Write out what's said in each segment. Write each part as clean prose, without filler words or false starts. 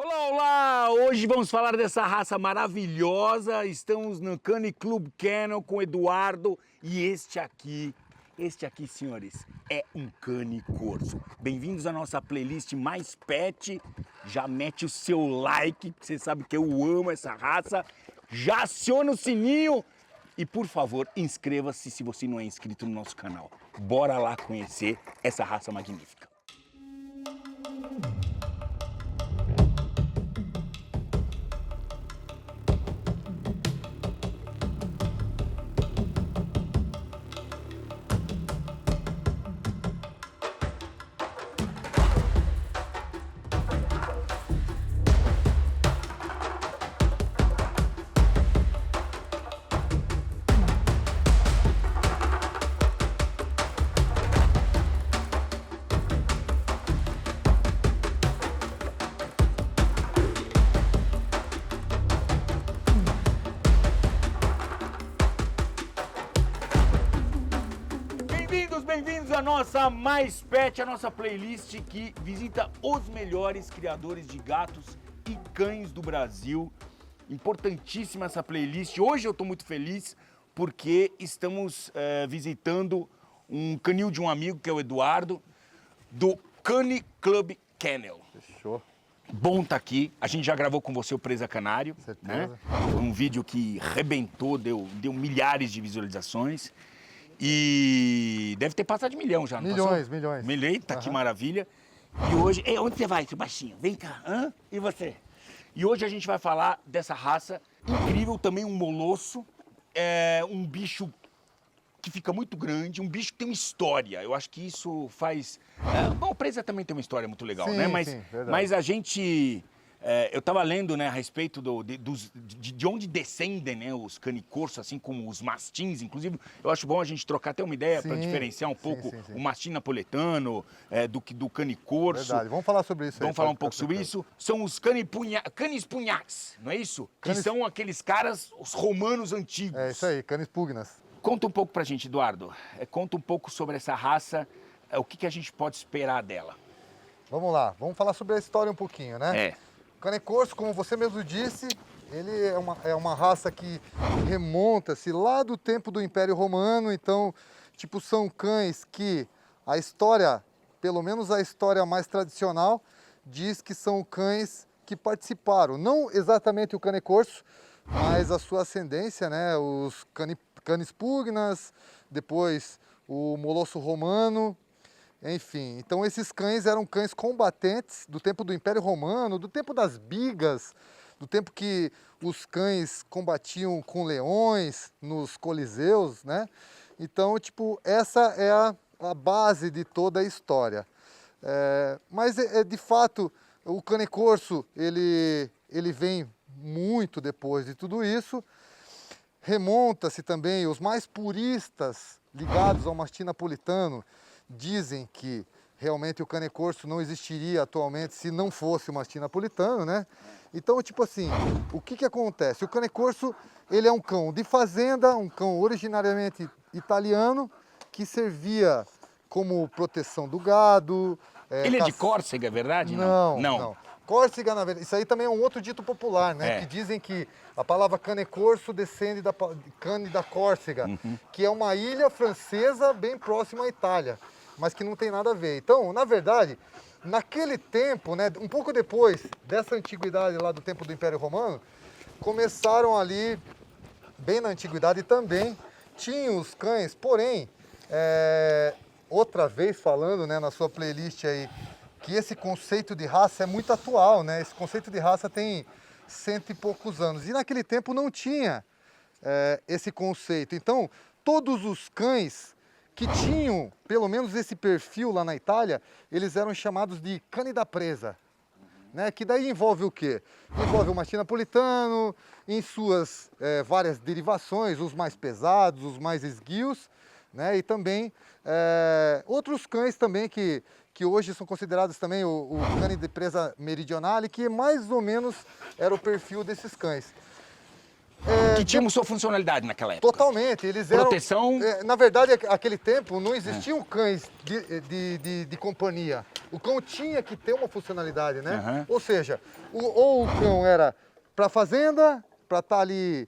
Olá, olá! Hoje vamos falar dessa raça maravilhosa. Estamos no Cane Club Kennel com o Eduardo e este aqui, senhores, é um cane corso. Bem-vindos à nossa playlist Mais Pet. Já mete o seu like, porque você sabe que eu amo essa raça. Já aciona o sininho e, por favor, inscreva-se se você não é inscrito no nosso canal. Bora lá conhecer essa raça magnífica. Bem-vindos à nossa Mais Pet, a nossa playlist que visita os melhores criadores de gatos e cães do Brasil. Importantíssima essa playlist. Hoje eu estou muito feliz porque estamos visitando um canil de um amigo que é o Eduardo, do Cane Club Kennel. Fechou. Bom tá aqui. A gente já gravou com você o Presa Canário. Certeza. Né? Foi um vídeo que rebentou, deu milhares de visualizações. E deve ter passado de milhão já, não Milhões. Eita, que maravilha. E hoje... onde você vai, seu baixinho? Vem cá. Hã? E você? E hoje a gente vai falar dessa raça incrível, também um molosso. É um bicho que fica muito grande, um bicho que tem uma história. Eu acho que isso faz... bom, o Presa também tem uma história muito legal, sim, né? Sim, mas a gente... eu estava lendo, né, a respeito de onde descendem, né, os canicorsos, assim como os mastins. Inclusive, eu acho bom a gente trocar até uma ideia para diferenciar um pouco o mastim napoletano do canicorso. Verdade, vamos falar sobre isso. Vamos falar um pouco sobre isso. São os canis punhax, não é isso? Que são aqueles caras, os romanos antigos. É isso aí, canis pugnas. Conta um pouco pra gente, Eduardo. Conta um pouco sobre essa raça, o que a gente pode esperar dela. Vamos lá, vamos falar sobre a história um pouquinho, né? O cane corso, como você mesmo disse, ele é uma raça que remonta-se lá do tempo do Império Romano. Então, tipo, são cães que a história, pelo menos a história mais tradicional, diz que são cães que participaram. Não exatamente o cane corso, mas a sua ascendência, né? Os canis pugnas, depois o molosso romano. Enfim, então esses cães eram cães combatentes do tempo do Império Romano, do tempo das bigas, do tempo que os cães combatiam com leões nos coliseus, né? Então, tipo, essa é a base de toda a história. Mas, de fato, o cane corso, ele vem muito depois de tudo isso. Remonta-se também, os mais puristas ligados ao mastim napolitano dizem que realmente o cane corso não existiria atualmente se não fosse o mastim napolitano, né? Então, tipo assim, o que acontece? O cane corso, ele é um cão de fazenda, um cão originariamente italiano, que servia como proteção do gado. Ele é de Córcega, é verdade? Não. Córcega, na verdade, isso aí também é um outro dito popular, né? Que dizem que a palavra cane corso descende da cane da Córcega, que é uma ilha francesa bem próxima à Itália, mas que não tem nada a ver. Então, na verdade, naquele tempo, né, um pouco depois dessa antiguidade lá do tempo do Império Romano, começaram ali, bem na antiguidade também, tinham os cães, porém, outra vez falando, né, na sua playlist aí, que esse conceito de raça é muito atual, né? Esse conceito de raça tem 100 e poucos anos. E naquele tempo não tinha esse conceito. Então, todos os cães que tinham pelo menos esse perfil lá na Itália, eles eram chamados de cane da presa. Né? Que daí envolve o quê? Envolve o mastim napolitano, em suas várias derivações, os mais pesados, os mais esguios, né? E também outros cães também que hoje são considerados também o cane de presa meridionale, que mais ou menos era o perfil desses cães. Que tinham sua funcionalidade naquela época. Totalmente, eles eram... Proteção... na verdade, naquele tempo não existiam cães de companhia. O cão tinha que ter uma funcionalidade, né? Ou seja, ou o cão era para fazenda, para estar ali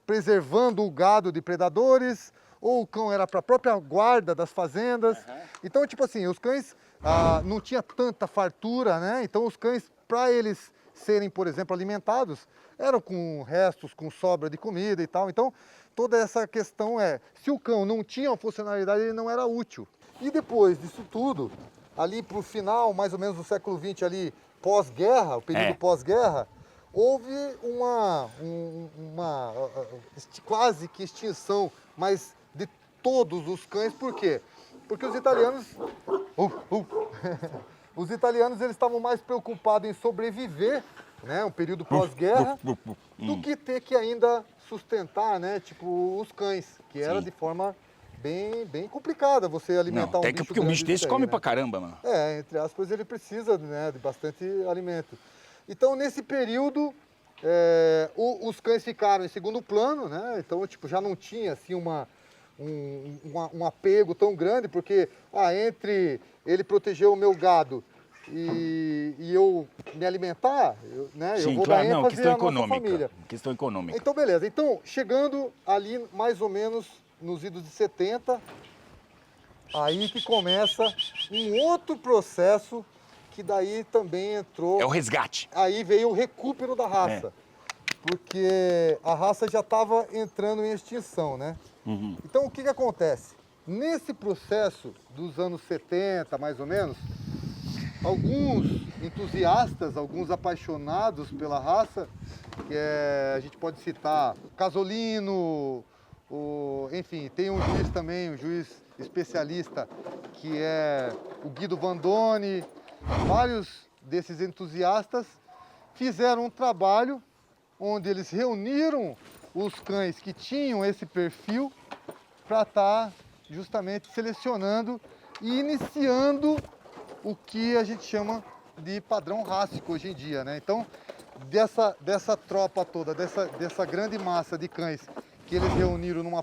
preservando o gado de predadores, ou o cão era para a própria guarda das fazendas. Então, tipo assim, os cães não tinha tanta fartura, né? Então os cães, para eles serem, por exemplo, alimentados, eram com restos, com sobra de comida e tal. Então, toda essa questão se o cão não tinha uma funcionalidade, ele não era útil. E depois disso tudo, ali para o final, mais ou menos do século XX, ali pós-guerra, o período pós-guerra, houve uma quase que extinção, mas de todos os cães. Por quê? Porque os italianos... Os italianos, eles estavam mais preocupados em sobreviver, né, um período pós-guerra, do que ter que ainda sustentar, né, tipo, os cães, que era de forma bem complicada você alimentar um bicho porque um bicho desse come pra caramba, mano. Entre aspas, ele precisa, né, de bastante alimento. Então, nesse período, os cães ficaram em segundo plano, né, então, tipo, já não tinha, assim, um apego tão grande, porque entre ele proteger o meu gado e eu me alimentar, eu vou dar ênfase à nossa família. Questão econômica. Então, beleza. Então, chegando ali mais ou menos nos idos de 70, aí que começa um outro processo que daí também entrou... É o resgate. Aí veio o recupero da raça. Porque a raça já estava entrando em extinção, né? Então, o que acontece? Nesse processo dos anos 70, mais ou menos, alguns entusiastas, alguns apaixonados pela raça, que a gente pode citar Casolino, enfim, tem um juiz também, um juiz especialista, que é o Guido Vandoni. Vários desses entusiastas fizeram um trabalho onde eles reuniram os cães que tinham esse perfil para estar justamente selecionando e iniciando o que a gente chama de padrão rássico hoje em dia, né? Então, dessa tropa toda, dessa grande massa de cães que eles reuniram numa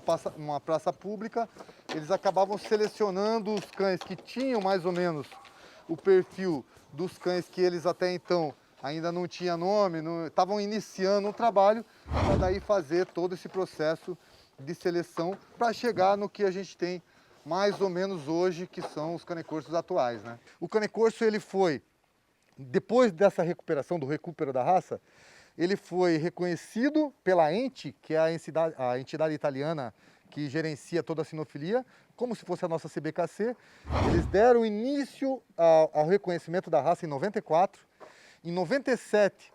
praça pública, eles acabavam selecionando os cães que tinham mais ou menos o perfil dos cães que eles até então ainda não tinham nome, estavam iniciando um trabalho para daí fazer todo esse processo de seleção para chegar no que a gente tem mais ou menos hoje, que são os canecorsos atuais, né? O canecorso, ele foi, depois dessa recuperação, do recupero da raça, ele foi reconhecido pela ENTE, que é a entidade italiana que gerencia toda a sinofilia, como se fosse a nossa CBKC. Eles deram início ao reconhecimento da raça em 94. Em 97,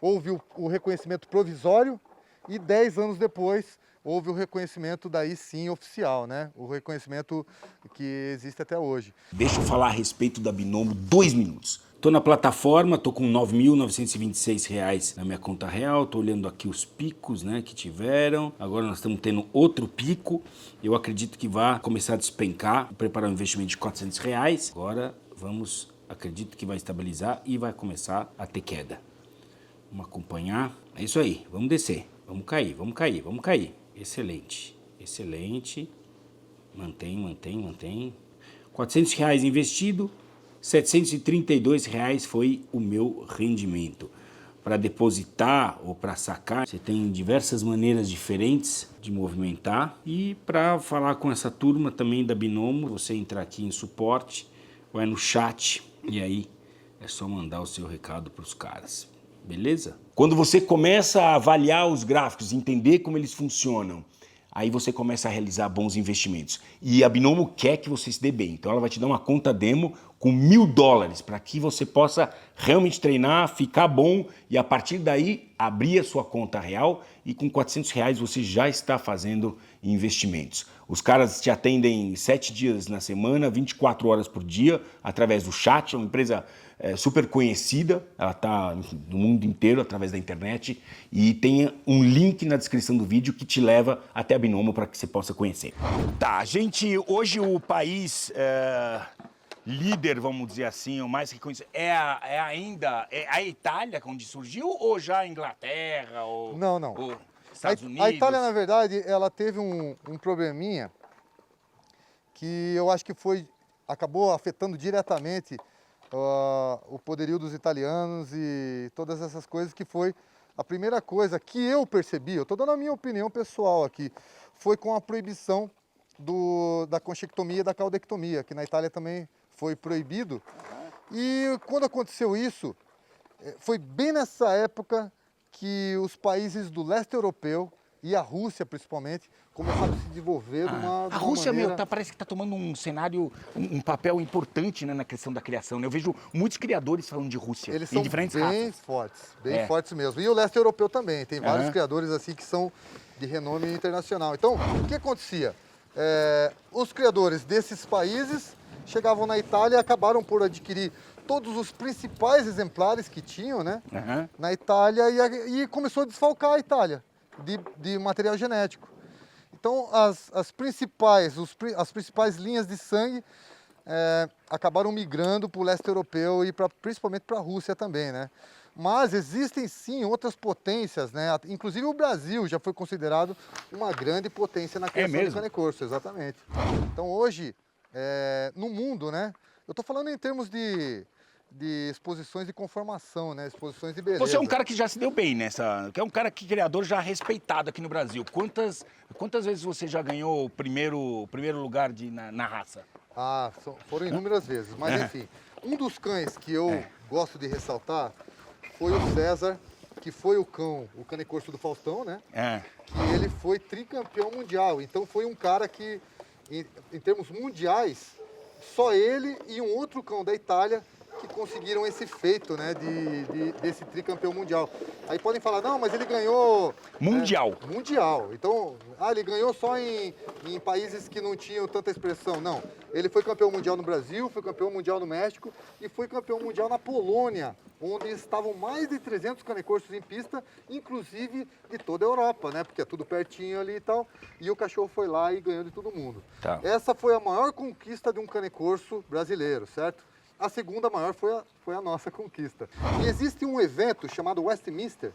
houve o reconhecimento provisório e 10 anos depois houve o reconhecimento daí sim oficial, né? O reconhecimento que existe até hoje. Deixa eu falar a respeito da Binomo 2 minutos. Tô na plataforma, tô com R$ 9.926 na minha conta real, tô olhando aqui os picos, né, que tiveram. Agora nós estamos tendo outro pico. Eu acredito que vai começar a despencar, vou preparar um investimento de R$ 400. Agora acredito que vai estabilizar e vai começar a ter queda. Vamos acompanhar. É isso aí, vamos descer. Vamos cair, vamos cair, vamos cair. Excelente, excelente. Mantém. R$ 400 investido, R$ 732 foi o meu rendimento. Para depositar ou para sacar, você tem diversas maneiras diferentes de movimentar. E para falar com essa turma também da Binomo, você entrar aqui em suporte, vai no chat e aí é só mandar o seu recado para os caras. Beleza? Quando você começa a avaliar os gráficos, entender como eles funcionam, aí você começa a realizar bons investimentos. E a Binomo quer que você se dê bem. Então ela vai te dar uma conta demo com $1.000 para que você possa realmente treinar, ficar bom e a partir daí abrir a sua conta real e com R$ 400 você já está fazendo investimentos. Os caras te atendem 7 dias na semana, 24 horas por dia, através do chat. É uma empresa super conhecida, ela está no mundo inteiro através da internet e tem um link na descrição do vídeo que te leva até a Binomo para que você possa conhecer. Tá, gente, hoje o país líder, vamos dizer assim, o mais reconhecido, ainda a Itália, onde surgiu, ou já a Inglaterra, ou... Não. Ou Estados Unidos? A Itália, na verdade, ela teve um probleminha que eu acho que foi acabou afetando diretamente o poderio dos italianos e todas essas coisas, que foi a primeira coisa que eu percebi, eu estou dando a minha opinião pessoal aqui, foi com a proibição da conchectomia e da caudectomia, que na Itália também foi proibido. E quando aconteceu isso, foi bem nessa época que os países do leste europeu, e a Rússia principalmente, começaram a se desenvolver de uma A Rússia, maneira... parece que está tomando um cenário, um papel importante, né, na questão da criação, né? Eu vejo muitos criadores falando de Rússia, Eles em são diferentes bem raças. fortes, bem fortes mesmo. E o leste europeu também, tem vários Aham. criadores assim que são de renome internacional. Então, o que acontecia? Os criadores desses países chegavam na Itália e acabaram por adquirir todos os principais exemplares que tinham, né, Aham. na Itália, e começou a desfalcar a Itália de material genético. Então, as principais linhas de sangue acabaram migrando para o leste europeu e principalmente para a Rússia também, né? Mas existem sim outras potências, né? Inclusive o Brasil já foi considerado uma grande potência na criação de cane-corso, exatamente. Então hoje, no mundo, né? Eu estou falando em termos de exposições de conformação, né? Exposições de beleza. Você é um cara que já se deu bem nessa, que é um cara que criador já respeitado aqui no Brasil. Quantas vezes você já ganhou o primeiro lugar na raça? Foram inúmeras vezes, mas enfim, um dos cães que eu gosto de ressaltar foi o César, que foi o cane-corso do Faustão, né? Que ele foi tricampeão mundial. Então foi um cara que, em termos mundiais, só ele e um outro cão da Itália que conseguiram esse feito, né, desse tricampeão mundial. Aí podem falar, não, mas ele ganhou... Mundial. Mundial. Então, ele ganhou só em países que não tinham tanta expressão. Não, ele foi campeão mundial no Brasil, foi campeão mundial no México e foi campeão mundial na Polônia, onde estavam mais de 300 cane-corsos em pista, inclusive de toda a Europa, né, porque é tudo pertinho ali e tal. E o cachorro foi lá e ganhou de todo mundo. Tá. Essa foi a maior conquista de um cane-corso brasileiro, certo? A segunda maior foi a nossa conquista. E existe um evento chamado Westminster,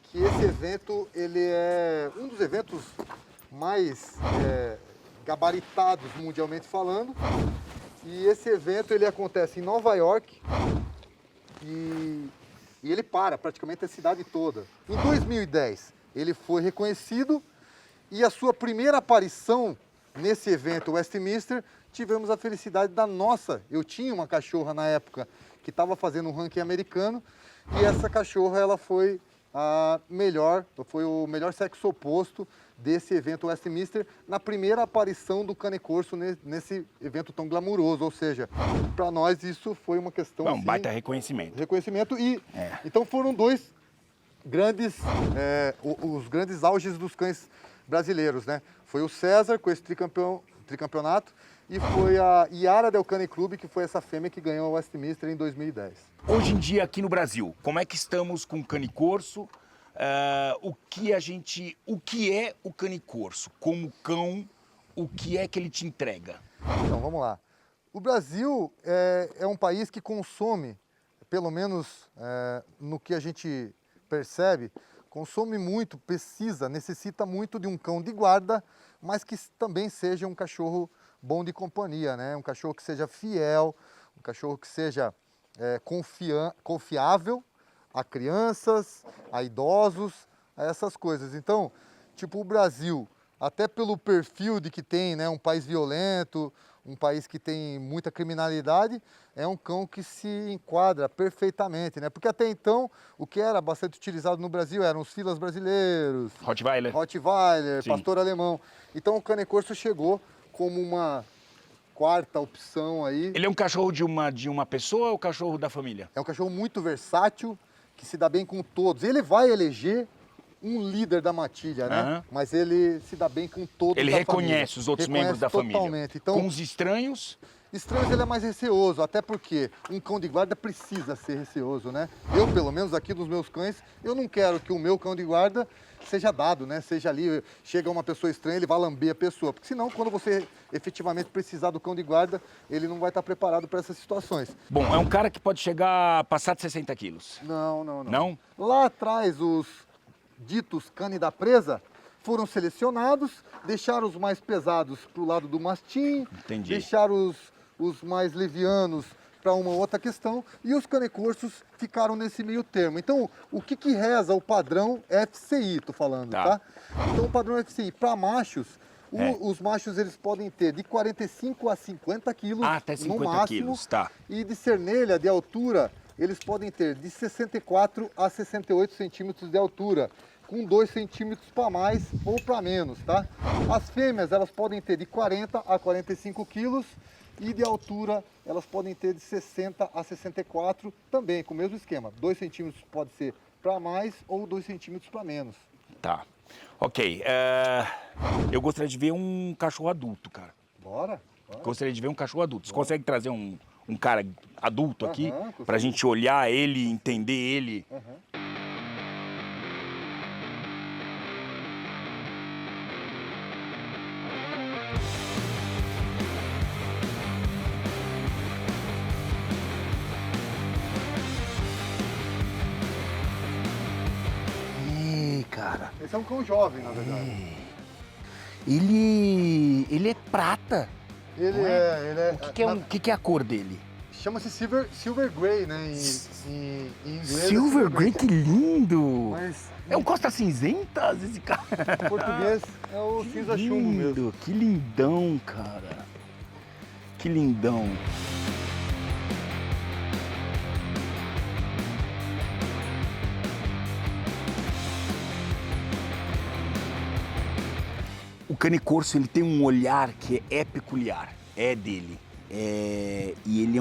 que esse evento ele é um dos eventos mais gabaritados mundialmente falando. E esse evento ele acontece em Nova York e ele para praticamente a cidade toda. Em 2010 ele foi reconhecido e a sua primeira aparição nesse evento Westminster, tivemos a felicidade eu tinha uma cachorra na época que estava fazendo um ranking americano e essa cachorra ela foi foi o melhor sexo oposto desse evento Westminster na primeira aparição do cane-corso nesse evento tão glamuroso, ou seja, para nós isso foi uma questão Um baita reconhecimento. Então foram dois grandes, os grandes auges dos cães brasileiros, né? Foi o César com esse tricampeonato e foi a Yara Del Cane Club, que foi essa fêmea que ganhou o Westminster em 2010. Hoje em dia aqui no Brasil, como é que estamos com o cane-corso? O que é o cane-corso? Como cão, o que é que ele te entrega? Então, vamos lá. O Brasil é um país que consome, pelo menos no que a gente percebe, consome muito, necessita muito de um cão de guarda, mas que também seja um cachorro bom de companhia, né? Um cachorro que seja fiel, um cachorro que seja confiável a crianças, a idosos, a essas coisas. Então, tipo, o Brasil, até pelo perfil de que tem, né, um país violento, um país que tem muita criminalidade, é um cão que se enquadra perfeitamente, né? Porque até então, o que era bastante utilizado no Brasil eram os filas brasileiros, Rottweiler, pastor alemão. Então o cane-corso chegou como uma quarta opção aí. Ele é um cachorro de uma pessoa ou cachorro da família? É um cachorro muito versátil, que se dá bem com todos. Ele vai eleger um líder da matilha, né? Mas ele se dá bem com todos Ele reconhece os outros membros da família. Totalmente. Então, com os estranhos? Estranhos ele é mais receoso, até porque um cão de guarda precisa ser receoso, né? Eu, pelo menos aqui dos meus cães, eu não quero que o meu cão de guarda seja dado, né? Seja ali, chega uma pessoa estranha, ele vai lamber a pessoa. Porque senão, quando você efetivamente precisar do cão de guarda, ele não vai estar preparado para essas situações. Bom, é um cara que pode chegar a passar de 60 quilos. Não. Não? Lá atrás, os ditos cane da presa foram selecionados, deixaram os mais pesados para o lado do mastim, Entendi. deixaram os mais levianos para uma outra questão, e os canecorsos ficaram nesse meio termo. Então, o que reza o padrão FCI, tô falando, tá? Então, o padrão FCI para machos, os machos eles podem ter de 45 a 50 quilos até 50 no máximo, quilos, tá. E de cernelha, de altura, eles podem ter de 64 a 68 centímetros de altura, com 2 centímetros para mais ou para menos, tá? As fêmeas, elas podem ter de 40 a 45 quilos, e de altura, elas podem ter de 60 a 64, também com o mesmo esquema. 2 centímetros pode ser para mais ou 2 centímetros para menos. Tá. Ok. Eu gostaria de ver um cachorro adulto, cara. Bora. Gostaria de ver um cachorro adulto. Você consegue trazer um cara adulto aqui? Consigo. Pra gente olhar ele, entender ele? Cara. Esse é um cão jovem, na verdade. Ele é prata. Ele é... O que é a cor dele? Chama-se Silver Grey, né? Em inglês. Silver Grey, que lindo! Mas é um Costa Cinzenta, esse cara. Em português é o cinza chumbo mesmo. Que lindão, cara. Que lindão. O Cane-Corso, ele tem um olhar que é peculiar, é dele. E ele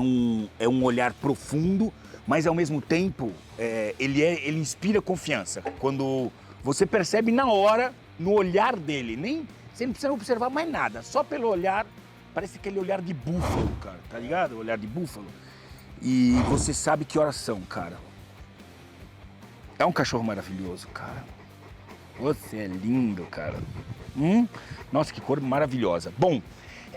é um olhar profundo, mas ao mesmo tempo ele inspira confiança. Quando você percebe na hora, no olhar dele, você não precisa observar mais nada, só pelo olhar, parece aquele olhar de búfalo, cara, tá ligado? O olhar de búfalo. E você sabe que horas são, cara. É um cachorro maravilhoso, cara. Você é lindo, cara. Nossa, que cor maravilhosa. Bom,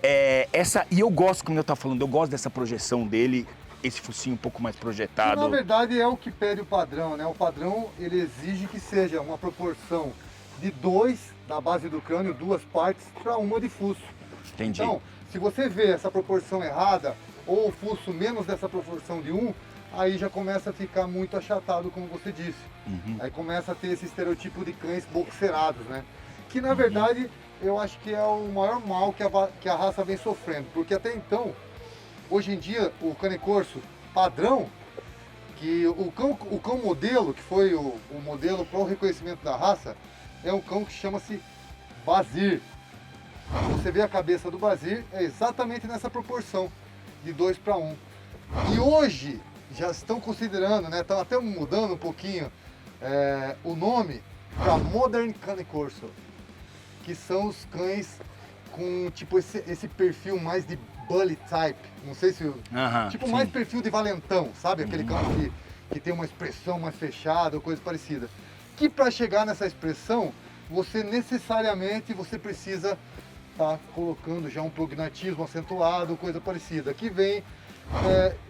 e eu gosto, como eu estava falando, eu gosto dessa projeção dele, esse focinho um pouco mais projetado. Na verdade é o que pede o padrão, né? O padrão, ele exige que seja uma proporção de 2 da base do crânio, 2 partes, para 1 de fuço. Entendi. Então, se você vê essa proporção errada, ou o fuço menos dessa proporção de 1, aí já começa a ficar muito achatado, como você disse. Aí começa a ter esse estereotipo de cães boxerados, né? Que na verdade eu acho que é o maior mal que a raça vem sofrendo, porque até então, hoje em dia, o Cane-Corso padrão, que o cão modelo, que foi o modelo para o reconhecimento da raça, é um cão que chama-se Basir. Você vê a cabeça do Basir, é exatamente nessa proporção, de 2 para 1. E hoje já estão considerando, né, estão até mudando um pouquinho o nome para Modern Cane-Corso, que são os cães com tipo esse perfil mais de bully type, não sei se tipo mais perfil de valentão, sabe? Aquele cão que tem uma expressão mais fechada ou coisa parecida. Que para chegar nessa expressão, você necessariamente precisa estar colocando já um prognatismo acentuado, coisa parecida, que vem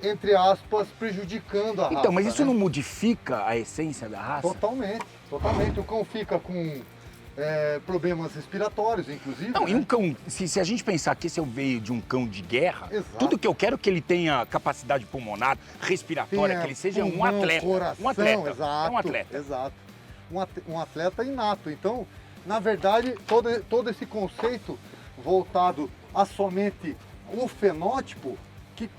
entre aspas, prejudicando a raça. Então, mas isso né? não modifica a essência da raça? Totalmente, totalmente. O cão fica com problemas respiratórios, inclusive. Não, né? e um cão, se a gente pensar que esse é o veio de um cão de guerra, Exato. tudo que eu quero é que ele tenha capacidade pulmonar, respiratória, que ele seja pulmão, um atleta. Coração, Um atleta. Exato, É um atleta. Exato. Um atleta inato. Então, na verdade, todo esse conceito voltado a somente o fenótipo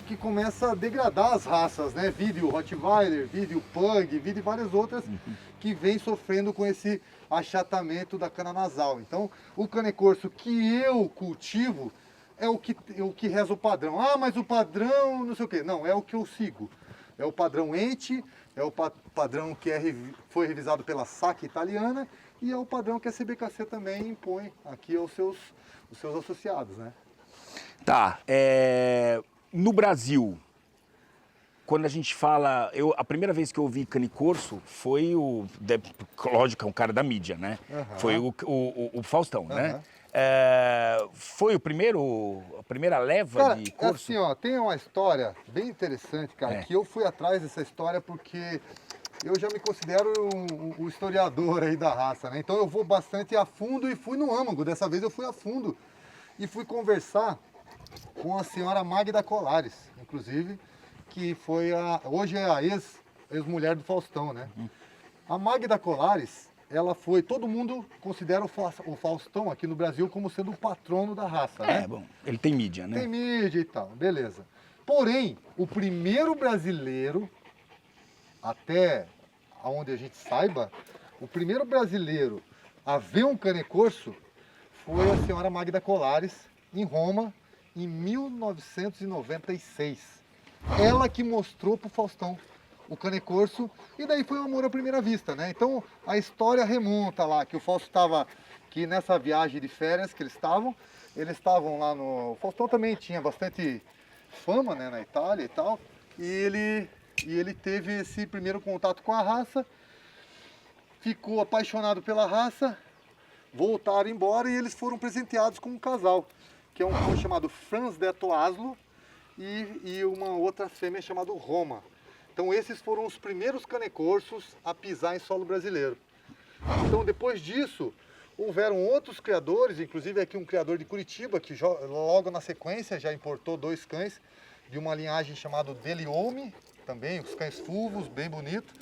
que começa a degradar as raças, né? Vídeo Rottweiler, vídeo Pug, vídeo várias outras que vem sofrendo com esse achatamento da cana nasal. Então, o Cane-Corso que eu cultivo é o que reza o padrão. Ah, mas o padrão não sei o quê. Não, é o que eu sigo. É o padrão Ente, é o padrão que foi revisado pela SAC italiana e é o padrão que a CBKC também impõe aqui aos seus associados, né? Tá, no Brasil, quando a gente fala... a primeira vez que eu ouvi Cane-Corso foi lógico, é um cara da mídia, né? Foi o Faustão, né? Foi a primeira leva cara, de corso? Assim, ó, tem uma história bem interessante, cara, que eu fui atrás dessa história porque eu já me considero um historiador aí da raça, né? Então eu vou bastante a fundo e fui no âmago. Dessa vez eu fui a fundo e fui conversar com a senhora Magda Colares, inclusive, que foi hoje é a ex-mulher do Faustão, né? A Magda Colares, ela foi, todo mundo considera o Faustão aqui no Brasil como sendo o patrono da raça, né? Bom, ele tem mídia, né? Tem mídia e tal, beleza. Porém, o primeiro brasileiro, até onde a gente saiba, o primeiro brasileiro a ver um cane corso foi a senhora Magda Colares, em Roma, em 1996. Ela que mostrou pro Faustão o cane corso, e daí foi um amor à primeira vista, né? Então a história remonta lá, que o Fausto estava, que nessa viagem de férias que eles estavam lá no... O Faustão também tinha bastante fama, né, na Itália e tal, e ele teve esse primeiro contato com a raça, ficou apaixonado pela raça, voltaram embora e eles foram presenteados com um casal, que é um cão chamado Franz Detto Aslo e uma outra fêmea chamada Roma. Então esses foram os primeiros canecorsos a pisar em solo brasileiro. Então depois disso, houveram outros criadores, inclusive aqui um criador de Curitiba, que logo na sequência já importou 2 cães de uma linhagem chamada Deliome, também os cães fulvos, bem bonito.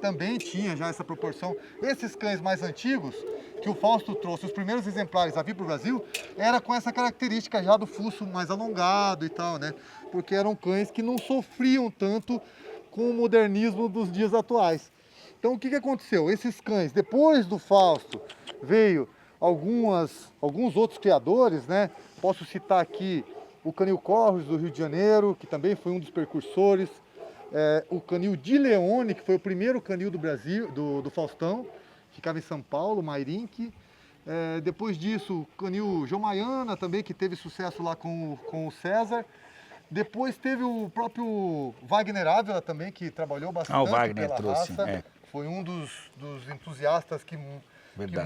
Também tinha já essa proporção. Esses cães mais antigos, que o Fausto trouxe, os primeiros exemplares a vir para o Brasil, era com essa característica já do fuço mais alongado e tal, né? Porque eram cães que não sofriam tanto com o modernismo dos dias atuais. Então o que aconteceu? Esses cães, depois do Fausto, veio alguns outros criadores, né? Posso citar aqui o Canil Corros do Rio de Janeiro, que também foi um dos precursores. O Canil de Leone, que foi o primeiro canil do Brasil, do Faustão, ficava em São Paulo, Mairink. Depois disso, o Canil Jomaiana também, que teve sucesso lá com o César. Depois teve o próprio Wagner Ávila também, que trabalhou bastante o Wagner pela trouxe, raça. Foi um dos entusiastas que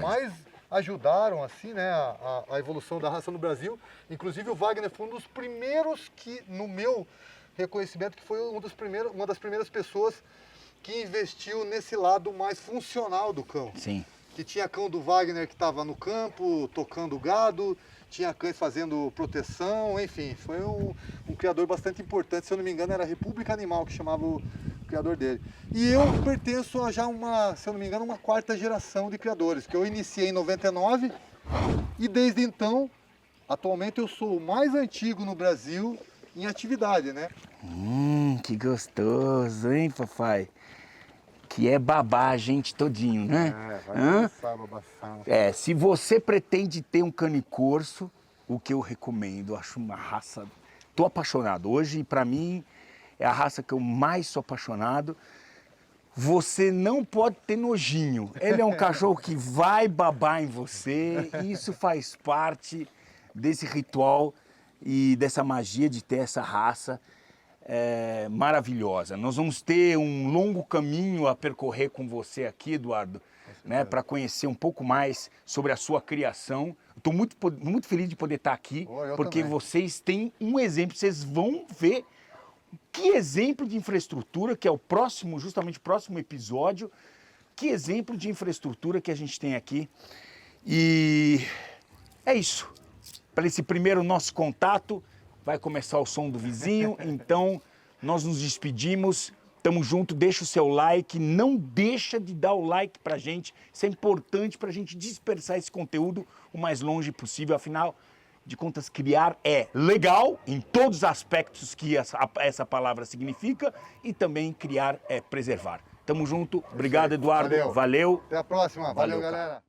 mais ajudaram assim, né, a evolução da raça no Brasil. Inclusive o Wagner foi um dos primeiros que, no meu reconhecimento, que foi uma das primeiras pessoas que investiu nesse lado mais funcional do cão. Sim. Que tinha cão do Wagner que estava no campo, tocando gado, tinha cães fazendo proteção, enfim, foi um criador bastante importante, se eu não me engano era República Animal, que chamava o criador dele. E eu pertenço a já se eu não me engano, uma 4ª geração de criadores, que eu iniciei em 99 e desde então, atualmente eu sou o mais antigo no Brasil em atividade, né? Que gostoso, hein, papai? Que é babar a gente todinho, né? Vai babação. Se você pretende ter um cane corso, o que eu recomendo, eu acho uma raça... Tô apaixonado. Hoje, pra mim, é a raça que eu mais sou apaixonado. Você não pode ter nojinho. Ele é um cachorro que vai babar em você. E isso faz parte desse ritual e dessa magia de ter essa raça maravilhosa. Nós vamos ter um longo caminho a percorrer com você aqui, Eduardo, né, para conhecer um pouco mais sobre a sua criação. Estou muito feliz de poder estar aqui, porque também. Vocês têm um exemplo, vocês vão ver que exemplo de infraestrutura, que é justamente o próximo episódio, que exemplo de infraestrutura que a gente tem aqui. E é isso. Para esse primeiro nosso contato, vai começar o som do vizinho, então nós nos despedimos, tamo junto, deixa o seu like, não deixa de dar o like pra gente, isso é importante pra gente dispersar esse conteúdo o mais longe possível, afinal de contas criar é legal em todos os aspectos que essa palavra significa e também criar é preservar. Tamo junto, obrigado Eduardo, valeu. Até a próxima, valeu galera.